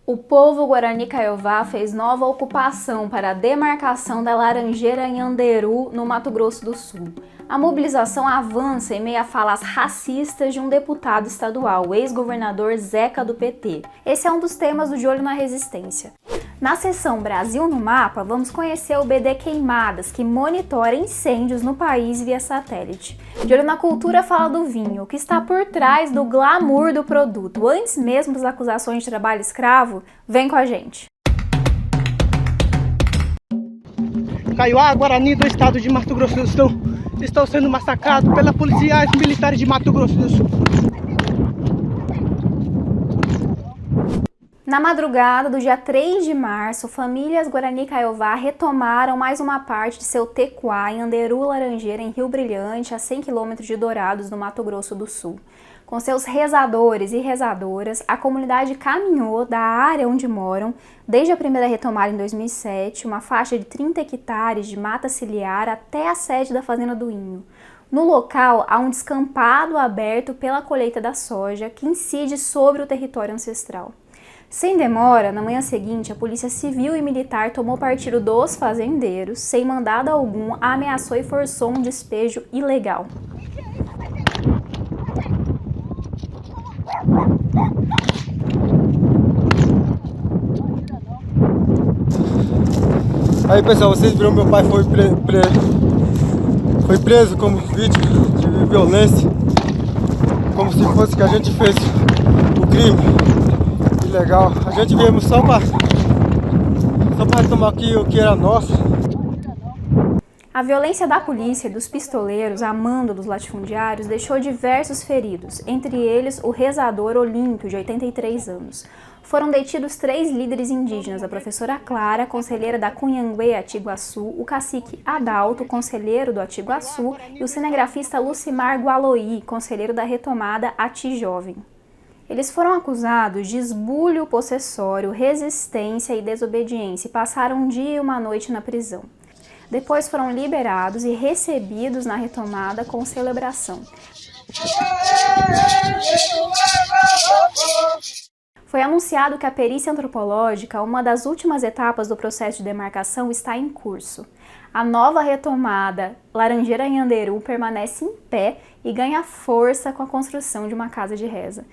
O povo Guarani Kaiowá fez nova ocupação para a demarcação da Laranjeira em Anderú, no Mato Grosso do Sul. A mobilização avança em meio a falas racistas de um deputado estadual, o ex-governador Zeca do PT. Esse é um dos temas do De Olho na Resistência. Na seção Brasil no Mapa, vamos conhecer o BD Queimadas, que monitora incêndios no país via satélite. De Olho na Cultura fala do vinho, o que está por trás do glamour do produto. Antes mesmo das acusações de trabalho escravo, vem com a gente. Kaiowá, Guarani do estado de Mato Grosso do Sul estão sendo massacrados pelas policiais militares de Mato Grosso do Sul. Na madrugada do dia 3 de março, famílias Guarani Kaiowá retomaram mais uma parte de seu tecuá em Anderú Laranjeira, em Rio Brilhante, a 100 km de Dourados, no Mato Grosso do Sul. Com seus rezadores e rezadoras, a comunidade caminhou da área onde moram, desde a primeira retomada em 2007, uma faixa de 30 hectares de mata ciliar até a sede da Fazenda do Inho. No local, há um descampado aberto pela colheita da soja, que incide sobre o território ancestral. Sem demora, na manhã seguinte, a Polícia Civil e Militar tomou partido dos fazendeiros, sem mandado algum, ameaçou e forçou um despejo ilegal. Aí pessoal, vocês viram, meu pai foi preso como vítima de violência, como se fosse que a gente fez o crime ilegal. A gente viemos só para retomar aqui o que era nosso. A violência da polícia e dos pistoleiros a mando dos latifundiários deixou diversos feridos, entre eles o rezador Olímpio, de 83 anos. Foram detidos 3 líderes indígenas, a professora Clara, conselheira da Cunhanguê Atiguaçu, o cacique Adalto, conselheiro do Atiguaçu, e o cinegrafista Lucimar Gualoí, conselheiro da retomada Ati Jovem. Eles foram acusados de esbulho possessório, resistência e desobediência e passaram um dia e uma noite na prisão. Depois foram liberados e recebidos na retomada com celebração. Foi anunciado que a perícia antropológica, uma das últimas etapas do processo de demarcação, está em curso. A nova retomada Laranjeira em Anderú permanece em pé e ganha força com a construção de uma casa de reza.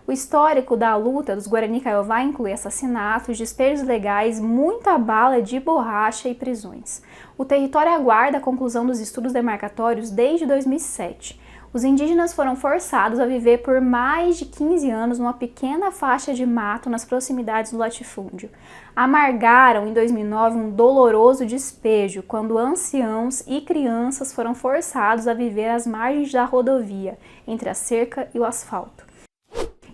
O histórico da luta dos Guarani Kaiowá inclui assassinatos, despejos legais, muita bala de borracha e prisões. O território aguarda a conclusão dos estudos demarcatórios desde 2007. Os indígenas foram forçados a viver por mais de 15 anos numa pequena faixa de mato nas proximidades do latifúndio. Amargaram em 2009 um doloroso despejo, quando anciãos e crianças foram forçados a viver às margens da rodovia, entre a cerca e o asfalto.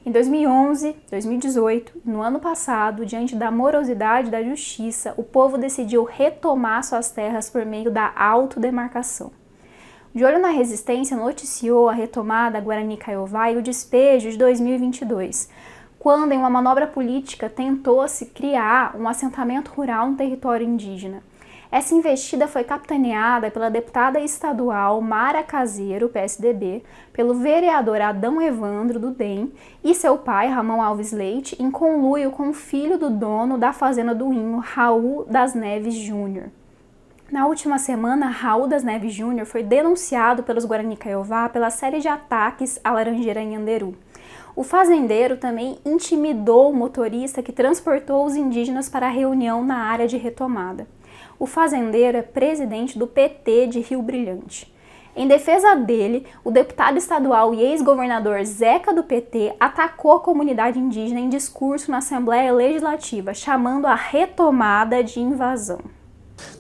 Em 2011, 2018 e no ano passado, diante da morosidade da justiça, o povo decidiu retomar suas terras por meio da autodemarcação. De Olho na Resistência noticiou a retomada Guarani Kaiowá e o despejo de 2022, quando em uma manobra política tentou-se criar um assentamento rural no território indígena. Essa investida foi capitaneada pela deputada estadual Mara Caseiro, PSDB, pelo vereador Adão Evandro, do DEM, e seu pai, Ramon Alves Leite, em conluio com o filho do dono da Fazenda do Inho, Raul das Neves Júnior. Na última semana, Raul das Neves Júnior foi denunciado pelos Guarani Kaiowá pela série de ataques à Laranjeira em Anderú. O fazendeiro também intimidou o motorista que transportou os indígenas para a reunião na área de retomada. O fazendeiro é presidente do PT de Rio Brilhante. Em defesa dele, o deputado estadual e ex-governador Zeca do PT atacou a comunidade indígena em discurso na Assembleia Legislativa, chamando a retomada de invasão.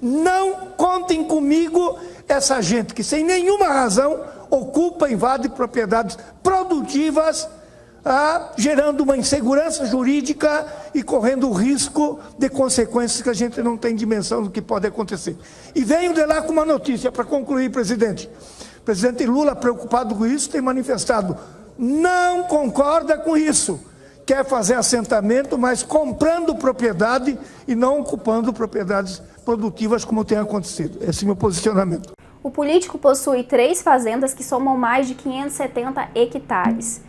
Não contem comigo essa gente que sem nenhuma razão ocupa e invade propriedades produtivas, gerando uma insegurança jurídica e correndo o risco de consequências que a gente não tem dimensão do que pode acontecer. E venho de lá com uma notícia para concluir, presidente. O presidente Lula, preocupado com isso, tem manifestado, não concorda com isso. Quer fazer assentamento, mas comprando propriedade e não ocupando propriedades produtivas como tem acontecido. Esse é o meu posicionamento. O político possui 3 fazendas que somam mais de 570 hectares.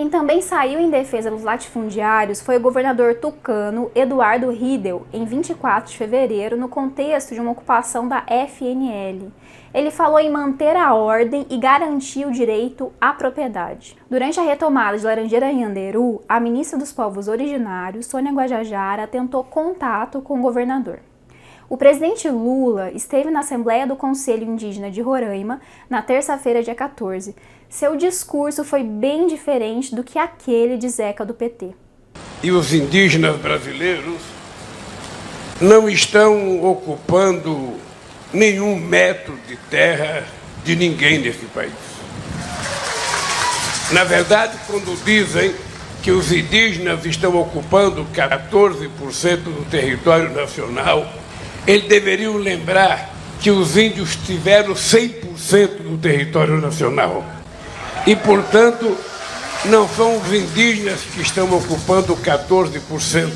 Quem também saiu em defesa dos latifundiários foi o governador tucano Eduardo Riedel, em 24 de fevereiro, no contexto de uma ocupação da FNL. Ele falou em manter a ordem e garantir o direito à propriedade. Durante a retomada de Laranjeira-Anhanderu, a ministra dos Povos Originários, Sônia Guajajara, tentou contato com o governador. O presidente Lula esteve na Assembleia do Conselho Indígena de Roraima na terça-feira, dia 14. Seu discurso foi bem diferente do que aquele de Zeca do PT. E os indígenas brasileiros não estão ocupando nenhum metro de terra de ninguém nesse país. Na verdade, quando dizem que os indígenas estão ocupando 14% do território nacional, eles deveriam lembrar que os índios tiveram 100% do território nacional. E, portanto, não são os indígenas que estão ocupando 14%,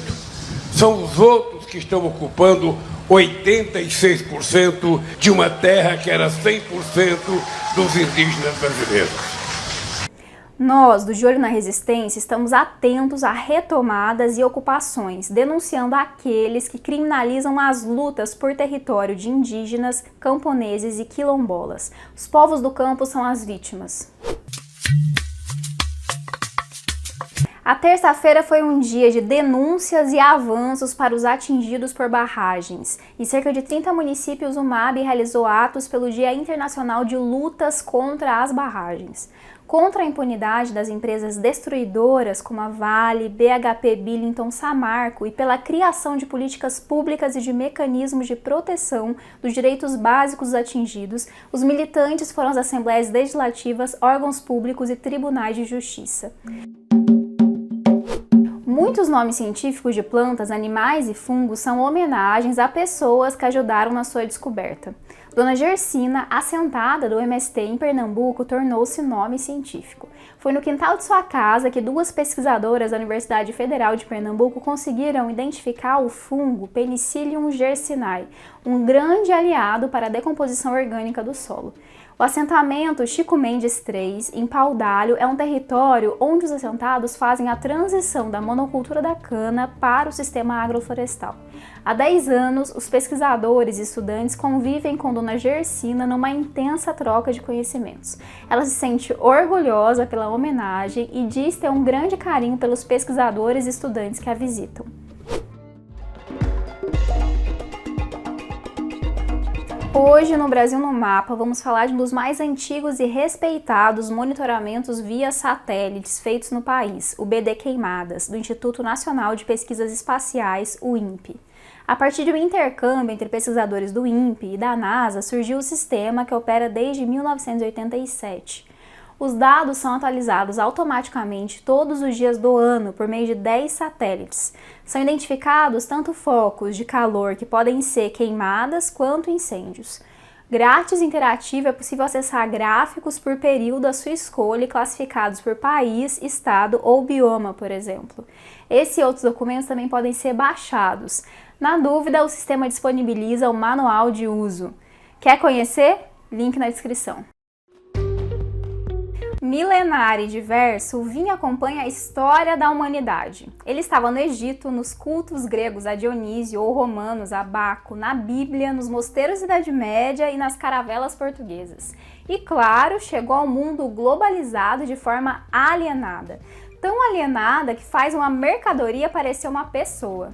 são os outros que estão ocupando 86% de uma terra que era 100% dos indígenas brasileiros. Nós, do De Olho na Resistência, estamos atentos a retomadas e ocupações, denunciando aqueles que criminalizam as lutas por território de indígenas, camponeses e quilombolas. Os povos do campo são as vítimas. A terça-feira foi um dia de denúncias e avanços para os atingidos por barragens. Em cerca de 30 municípios, o MAB realizou atos pelo Dia Internacional de Lutas contra as Barragens. Contra a impunidade das empresas destruidoras como a Vale, BHP Billiton, Samarco e pela criação de políticas públicas e de mecanismos de proteção dos direitos básicos dos atingidos, os militantes foram às assembleias legislativas, órgãos públicos e tribunais de justiça. Muitos nomes científicos de plantas, animais e fungos são homenagens a pessoas que ajudaram na sua descoberta. Dona Gersina, assentada do MST em Pernambuco, tornou-se nome científico. Foi no quintal de sua casa que duas pesquisadoras da Universidade Federal de Pernambuco conseguiram identificar o fungo Penicillium gersinae, um grande aliado para a decomposição orgânica do solo. O assentamento Chico Mendes III, em Paudalho, é um território onde os assentados fazem a transição da monocultura da cana para o sistema agroflorestal. Há 10 anos, os pesquisadores e estudantes convivem com Dona Gersina numa intensa troca de conhecimentos. Ela se sente orgulhosa pela homenagem e diz ter um grande carinho pelos pesquisadores e estudantes que a visitam. Hoje, no Brasil no Mapa, vamos falar de um dos mais antigos e respeitados monitoramentos via satélites feitos no país, o BD Queimadas, do Instituto Nacional de Pesquisas Espaciais, o INPE. A partir de um intercâmbio entre pesquisadores do INPE e da NASA, surgiu o sistema que opera desde 1987. Os dados são atualizados automaticamente todos os dias do ano por meio de 10 satélites. São identificados tanto focos de calor que podem ser queimadas quanto incêndios. Grátis e interativo, é possível acessar gráficos por período à sua escolha, classificados por país, estado ou bioma, por exemplo. Esse e outros documentos também podem ser baixados. Na dúvida, o sistema disponibiliza o manual de uso. Quer conhecer? Link na descrição. Milenar e diverso, o vinho acompanha a história da humanidade. Ele estava no Egito, nos cultos gregos a Dionísio ou romanos a Baco, na Bíblia, nos mosteiros da Idade Média e nas caravelas portuguesas. E claro, chegou ao mundo globalizado de forma alienada. Tão alienada que faz uma mercadoria parecer uma pessoa.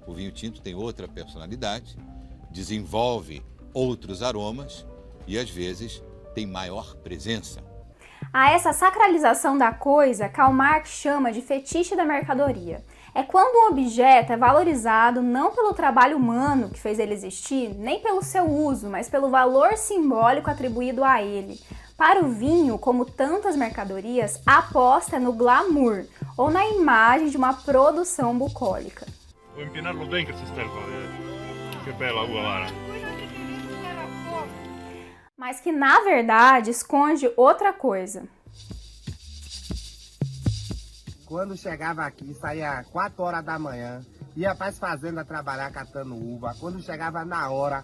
O vinho tinto tem outra personalidade, desenvolve outros aromas e às vezes tem maior presença. A essa sacralização da coisa, Karl Marx chama de fetiche da mercadoria. É quando um objeto é valorizado não pelo trabalho humano que fez ele existir, nem pelo seu uso, mas pelo valor simbólico atribuído a ele. Para o vinho, como tantas mercadorias, a aposta é no glamour, ou na imagem de uma produção bucólica. Vou empinarlo bem com essa estelpa, que bela uva lá. Mas que, na verdade, esconde outra coisa. Quando chegava aqui, saía 4 horas da manhã, ia para as fazendas trabalhar catando uva. Quando chegava na hora,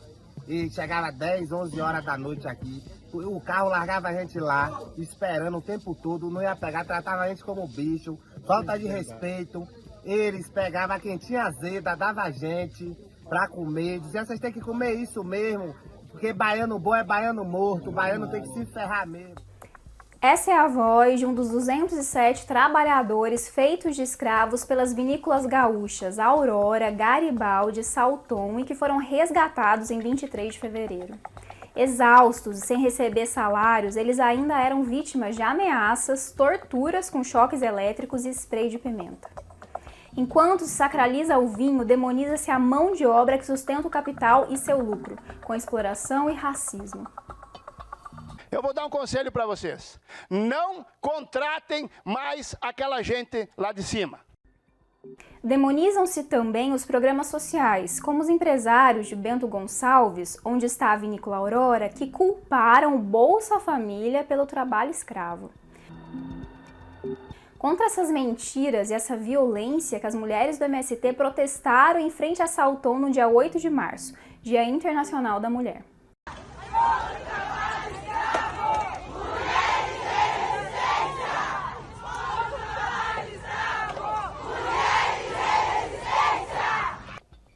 e chegava 10, 11 horas da noite aqui. O carro largava a gente lá, esperando o tempo todo, não ia pegar, tratava a gente como bicho, falta de respeito. Eles pegavam quem tinha azeda, dava a gente pra comer, diziam, vocês têm que comer isso mesmo, porque baiano bom é baiano morto, baiano tem que se ferrar mesmo. Essa é a voz de um dos 207 trabalhadores feitos de escravos pelas vinícolas gaúchas Aurora, Garibaldi, Salton e que foram resgatados em 23 de fevereiro. Exaustos e sem receber salários, eles ainda eram vítimas de ameaças, torturas com choques elétricos e spray de pimenta. Enquanto se sacraliza o vinho, demoniza-se a mão de obra que sustenta o capital e seu lucro, com exploração e racismo. Eu vou dar um conselho para vocês. Não contratem mais aquela gente lá de cima. Demonizam-se também os programas sociais, como os empresários de Bento Gonçalves, onde está a vinícola Aurora, que culparam o Bolsa Família pelo trabalho escravo. Contra essas mentiras e essa violência que as mulheres do MST protestaram em frente a Salton no dia 8 de março, Dia Internacional da Mulher.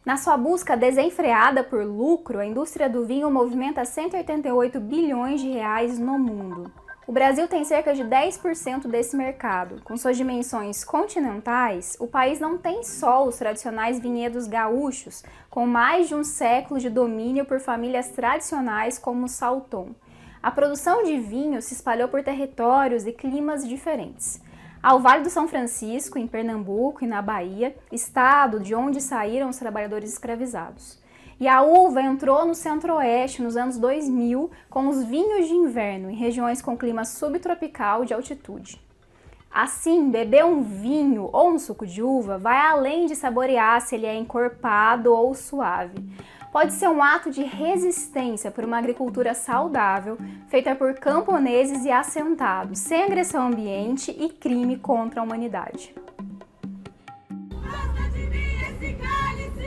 Na sua busca desenfreada por lucro, a indústria do vinho movimenta 188 bilhões de reais no mundo. O Brasil tem cerca de 10% desse mercado. Com suas dimensões continentais, o país não tem só os tradicionais vinhedos gaúchos, com mais de um século de domínio por famílias tradicionais como o Salton. A produção de vinho se espalhou por territórios e climas diferentes. Ao Vale do São Francisco, em Pernambuco e na Bahia, estado de onde saíram os trabalhadores escravizados. E a uva entrou no Centro-Oeste nos anos 2000 com os vinhos de inverno, em regiões com clima subtropical de altitude. Assim, beber um vinho ou um suco de uva vai além de saborear se ele é encorpado ou suave. Pode ser um ato de resistência por uma agricultura saudável, feita por camponeses e assentados, sem agressão ao ambiente e crime contra a humanidade. Afasta de mim esse cálice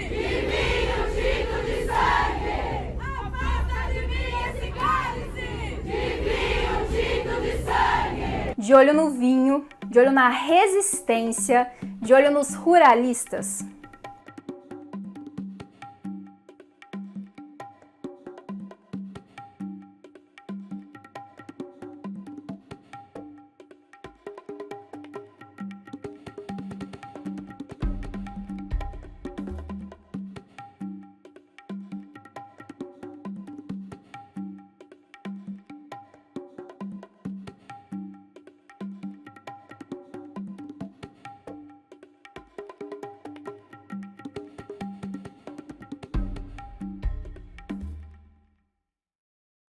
de vinho tinto de sangue! Afasta de mim esse cálice de vinho tinto de sangue! De olho no vinho, de olho na resistência, de olho nos ruralistas.